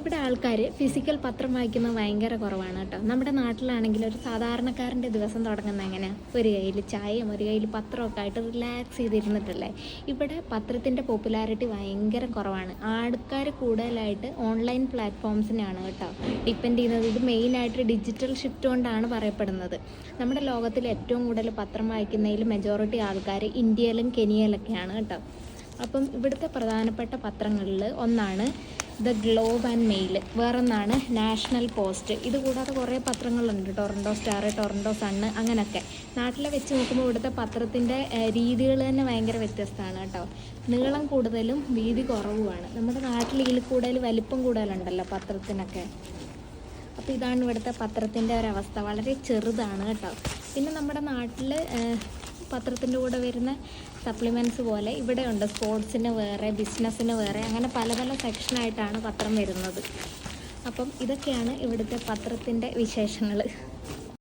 ഇവിടെ ആൾക്കാർ ഫിസിക്കൽ പത്രം വായിക്കുന്നത് ഭയങ്കര കുറവാണ് കേട്ടോ. നമ്മുടെ നാട്ടിലാണെങ്കിൽ ഒരു സാധാരണക്കാരൻ്റെ ദിവസം തുടങ്ങുന്ന എങ്ങനെ, ഒരു കയ്യിൽ ചായയും ഒരു കയ്യിൽ പത്രമൊക്കെ ആയിട്ട് റിലാക്സ് ചെയ്തിരുന്നിട്ടല്ലേ. ഇവിടെ പത്രത്തിൻ്റെ പോപ്പുലാരിറ്റി ഭയങ്കര കുറവാണ്. ആൾക്കാർ കൂടുതലായിട്ട് ഓൺലൈൻ പ്ലാറ്റ്ഫോംസിനെയാണ് കേട്ടോ ഡിപ്പെൻഡ് ചെയ്യുന്നത്. ഇത് മെയിനായിട്ട് ഡിജിറ്റൽ ഷിഫ്റ്റ് കൊണ്ടാണ് പറയപ്പെടുന്നത്. നമ്മുടെ ലോകത്തിൽ ഏറ്റവും കൂടുതൽ പത്രം വായിക്കുന്നതിൽ മെജോറിറ്റി ആൾക്കാർ ഇന്ത്യയിലും കെനിയയിലൊക്കെയാണ് കേട്ടോ. അപ്പം ഇവിടുത്തെ പ്രധാനപ്പെട്ട പത്രങ്ങളിൽ ഒന്നാണ് ദ ഗ്ലോബ് ആൻഡ് മെയിൽ, വേറൊന്നാണ് നാഷണൽ പോസ്റ്റ്. ഇതുകൂടാതെ കുറേ പത്രങ്ങളുണ്ട്, ടൊറൻറ്റോ സ്റ്റാർ, ടൊറൻറ്റോ സണ്ണ്, അങ്ങനെയൊക്കെ. നാട്ടിലെ വെച്ച് നോക്കുമ്പോൾ ഇവിടുത്തെ പത്രത്തിൻ്റെ രീതികൾ തന്നെ ഭയങ്കര വ്യത്യസ്തമാണ് കേട്ടോ. നീളം കൂടുതലും വീതി കുറവുമാണ്. നമ്മുടെ നാട്ടിൽ ഇതിൽ കൂടുതൽ വലിപ്പം കൂടുതലുണ്ടല്ലോ പത്രത്തിനൊക്കെ. അപ്പോൾ ഇതാണ് ഇവിടുത്തെ പത്രത്തിൻ്റെ ഒരവസ്ഥ, വളരെ ചെറുതാണ് കേട്ടോ. പിന്നെ നമ്മുടെ നാട്ടിൽ പത്രത്തിൻ്റെ കൂടെ വരുന്ന സപ്ലിമെൻറ്റ്സ് പോലെ ഇവിടെ ഉണ്ട്, സ്പോർട്സിന് വേറെ, ബിസിനസ്സിന് വേറെ, അങ്ങനെ പല പല സെക്ഷനായിട്ടാണ് പത്രം വരുന്നത്. അപ്പം ഇതൊക്കെയാണ് ഇവിടുത്തെ പത്രത്തിൻ്റെ വിശേഷങ്ങൾ.